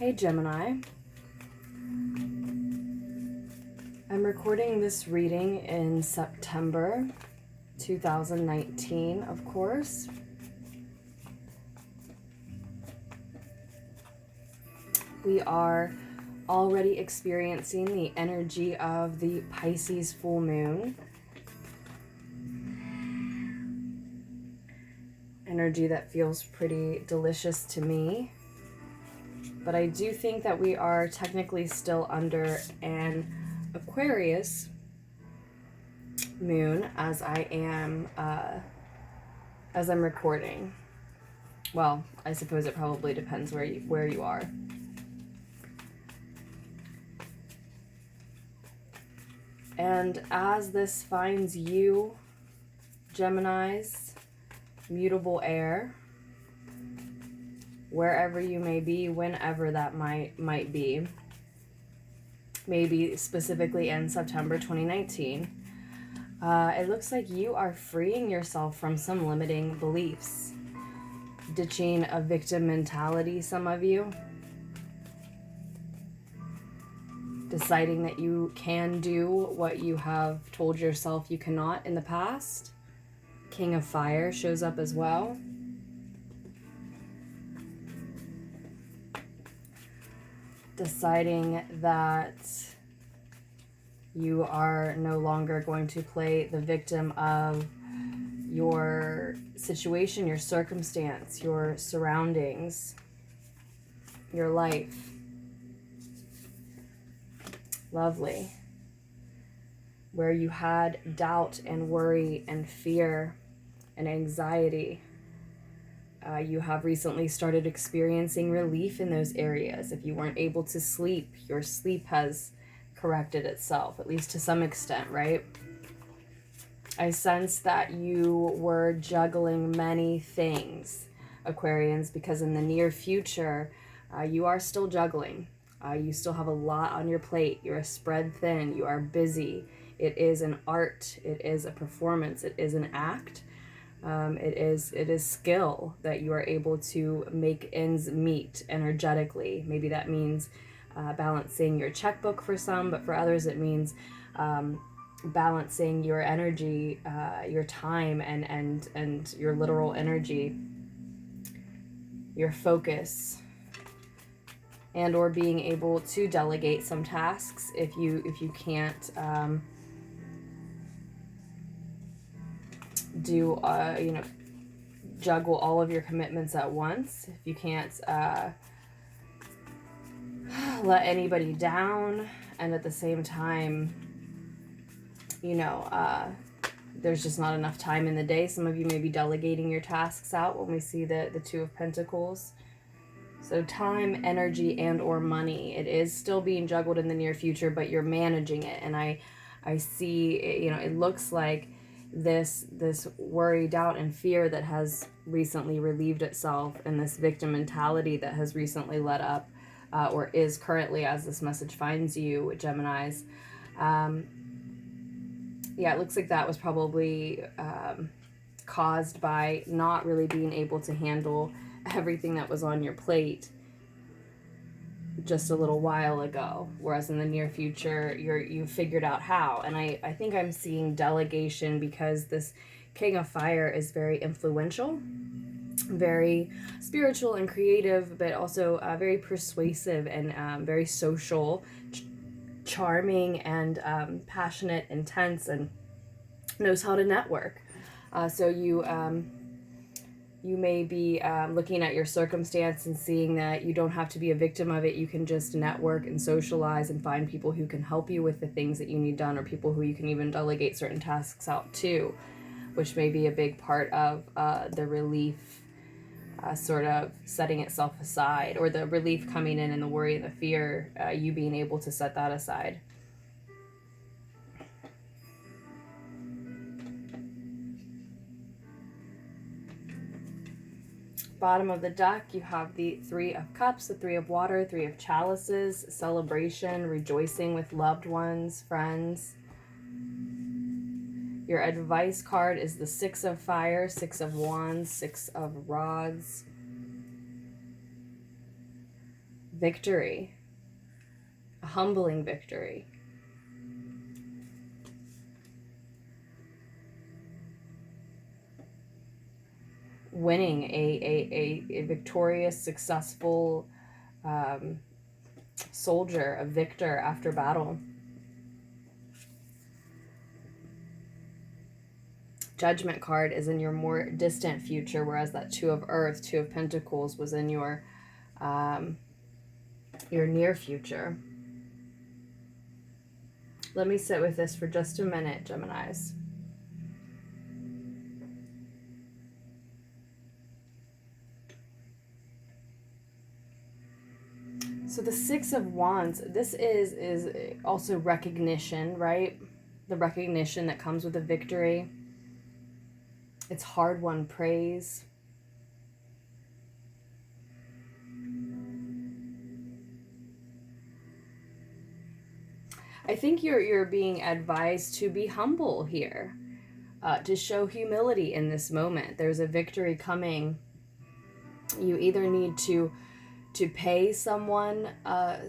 Hey Gemini, I'm recording this reading in September 2019, of course. We are already experiencing the energy of the Pisces full moon. Energy that feels pretty delicious to me. But I do think that we are technically still under an Aquarius moon as I'm recording. Well, I suppose it probably depends where you are. And as this finds you, Geminis, mutable air, wherever you may be, whenever that might be, maybe specifically in September 2019, it looks like you are freeing yourself from some limiting beliefs, ditching a victim mentality, some of you, deciding that you can do what you have told yourself you cannot in the past. King of Fire shows up as well. Deciding that you are no longer going to play the victim of your situation, your circumstance, your surroundings, your life. Lovely. Where you had doubt and worry and fear and anxiety, you have recently started experiencing relief in those areas. If you weren't able to sleep, your sleep has corrected itself, at least to some extent, right? I sense that you were juggling many things, Aquarians, because in the near future, you are still juggling. You still have a lot on your plate. You're spread thin. You are busy. It is an art. It is a performance. It is an act. It is skill that you are able to make ends meet energetically. Maybe that means balancing your checkbook for some, but for others it means balancing your energy, your time, and your literal energy, your focus, and or being able to delegate some tasks if you can't juggle all of your commitments at once. If you can't let anybody down, and at the same time, there's just not enough time in the day. Some of you may be delegating your tasks out when we see the Two of Pentacles. So time, energy, and or money. It is still being juggled in the near future, but you're managing it. And I see, it looks like this worry, doubt, and fear that has recently relieved itself, and this victim mentality that has recently let up, or is currently, as this message finds you, Geminis. It looks like that was probably caused by not really being able to handle everything that was on your plate just a little while ago, whereas in the near future you figured out how. And I think I'm seeing delegation, because this King of Fire is very influential, very spiritual and creative, but also very persuasive and very social, charming, and passionate, intense, and knows how to network. So you may be looking at your circumstance and seeing that you don't have to be a victim of it. You can just network and socialize and find people who can help you with the things that you need done, or people who you can even delegate certain tasks out to, which may be a big part of the relief sort of setting itself aside, or the relief coming in and the worry and the fear, you being able to set that aside. Bottom of the deck, you have the Three of Cups, the Three of Water, Three of Chalices, celebration, rejoicing with loved ones, friends. Your advice card is the Six of Fire, Six of Wands, Six of Rods. victory, a humbling victory. Winning a victorious, successful soldier, a victor after battle. Judgment card is in your more distant future, whereas that Two of Earth, Two of Pentacles was in your near future. Let me sit with this for just a minute, Geminis. So the Six of Wands, this is also recognition, right? The recognition that comes with a victory. It's hard-won praise. I think you're being advised to be humble here, to show humility in this moment. There's a victory coming. You either need to pay someone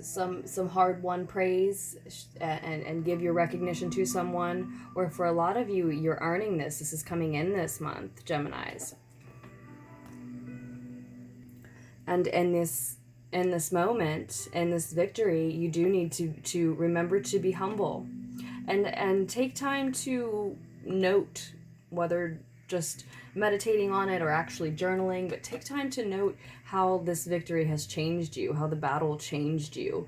some hard-won praise and give your recognition to someone, or for a lot of you, you're earning this. This is coming in this month, Geminis. And in this moment, in this victory, you do need to remember to be humble and take time to note, whether just meditating on it or actually journaling, but take time to note how this victory has changed you, how the battle changed you.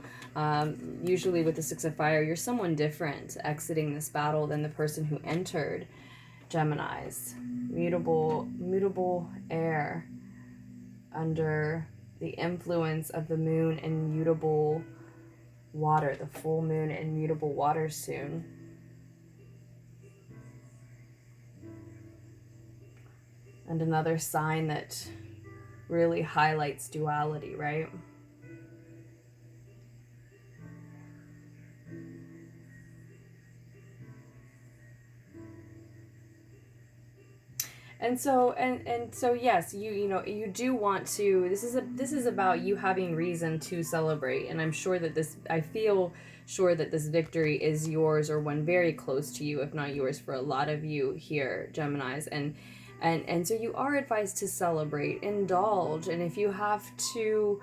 Usually with the Six of Fire, you're someone different exiting this battle than the person who entered, Geminis. Mutable air under the influence of the moon and mutable water, the full moon and mutable water soon. And another sign that really highlights duality, right? And so yes, you do want to, this is about you having reason to celebrate, and I feel sure that this victory is yours, or one very close to you, if not yours, for a lot of you here, Geminis. And so you are advised to celebrate, indulge, and if you have to,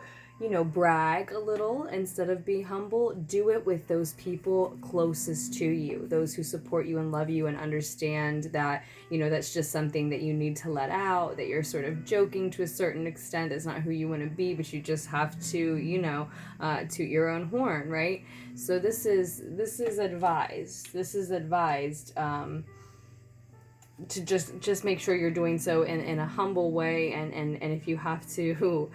brag a little instead of be humble, do it with those people closest to you, those who support you and love you and understand that, that's just something that you need to let out, that you're sort of joking to a certain extent. That's not who you want to be, but you just have to, toot your own horn, right? So this is advised. This is advised, to just make sure you're doing so in a humble way, and if you have to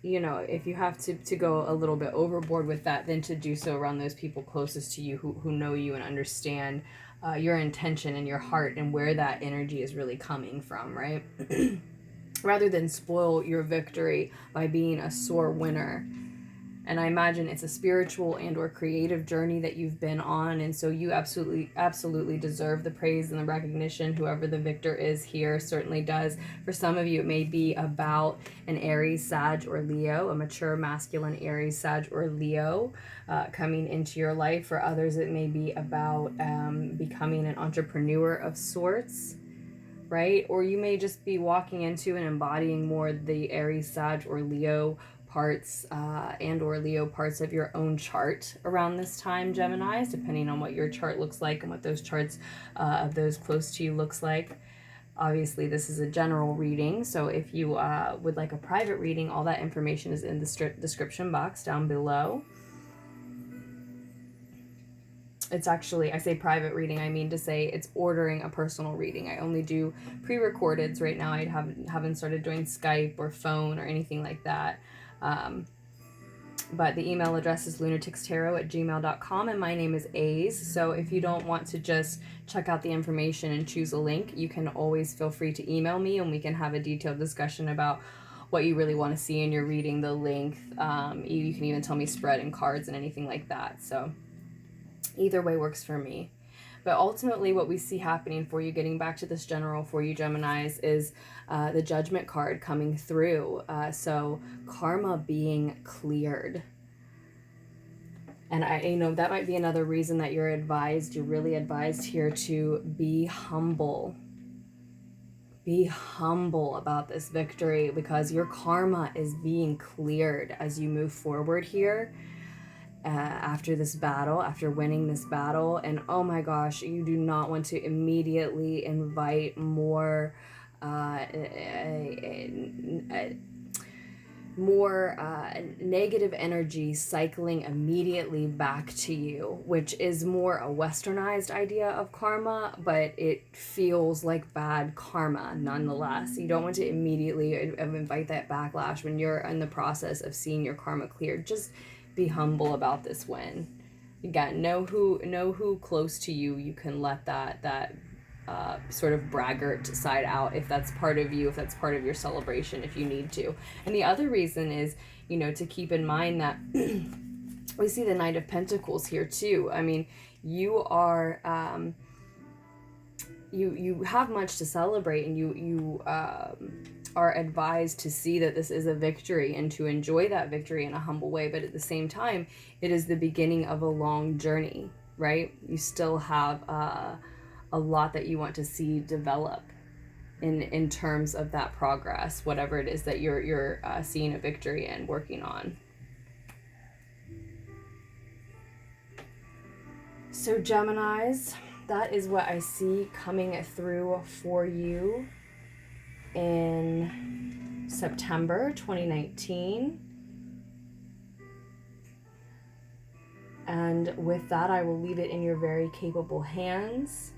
if you have to go a little bit overboard with that, then to do so around those people closest to you who know you and understand your intention and your heart and where that energy is really coming from, right? Rather than spoil your victory by being a sore winner. And I imagine it's a spiritual and or creative journey that you've been on. And so you absolutely deserve the praise and the recognition. Whoever the victor is here certainly does. For some of you, it may be about an Aries, Sag, or Leo, a mature masculine Aries, Sag, or Leo coming into your life. For others, it may be about becoming an entrepreneur of sorts, right? Or you may just be walking into and embodying more the Aries, Sag, or Leo parts and or Leo parts of your own chart around this time, Geminis, depending on what your chart looks like and what those charts of those close to you looks like. Obviously, this is a general reading, so if you would like a private reading, all that information is in the description box down below. It's actually, I say private reading, I mean to say it's ordering a personal reading. I only do pre-recordeds right now. I haven't started doing Skype or phone or anything like that. But the email address is LunarticksTarot@gmail.com, and my name is Aze. So if you don't want to just check out the information and choose a link, you can always feel free to email me and we can have a detailed discussion about what you really want to see in your reading, the length. You can even tell me spread and cards and anything like that. So either way works for me. But ultimately what we see happening for you, getting back to this general for you Geminis, is the Judgment card coming through. So karma being cleared. And that might be another reason that you're really advised here to be humble. Be humble about this victory, because your karma is being cleared as you move forward here. After this battle, after winning this battle. And oh my gosh, you do not want to immediately invite more negative energy cycling immediately back to you, which is more a westernized idea of karma, but it feels like bad karma nonetheless. You don't want to immediately invite that backlash when you're in the process of seeing your karma cleared. Just be humble about this win. Again, know who close to you can let that sort of braggart side out, if that's part of you, if that's part of your celebration, if you need to. And the other reason is, to keep in mind that we see the Knight of Pentacles here too. I mean, you are you have much to celebrate, and you are advised to see that this is a victory and to enjoy that victory in a humble way. But at the same time, it is the beginning of a long journey, right? You still have a lot that you want to see develop in terms of that progress, whatever it is that you're seeing a victory and working on. So Geminis, that is what I see coming through for you in September 2019. And with that, I will leave it in your very capable hands.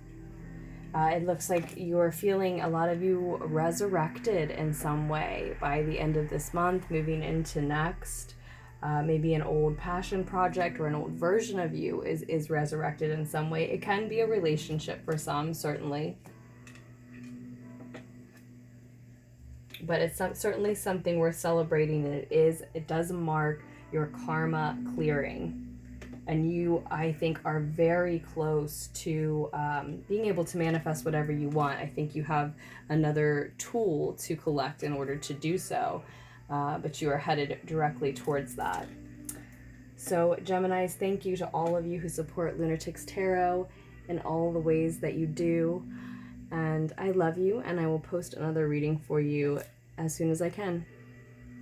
It looks like you're feeling, a lot of you, resurrected in some way by the end of this month, moving into next. Maybe an old passion project or an old version of you is resurrected in some way. It can be a relationship for some, certainly. But it's certainly something worth celebrating, and it does mark your karma clearing. And you, I think, are very close to being able to manifest whatever you want. I think you have another tool to collect in order to do so. But you are headed directly towards that. So Geminis, thank you to all of you who support Lunartics Tarot in all the ways that you do. And I love you, and I will post another reading for you as soon as I can.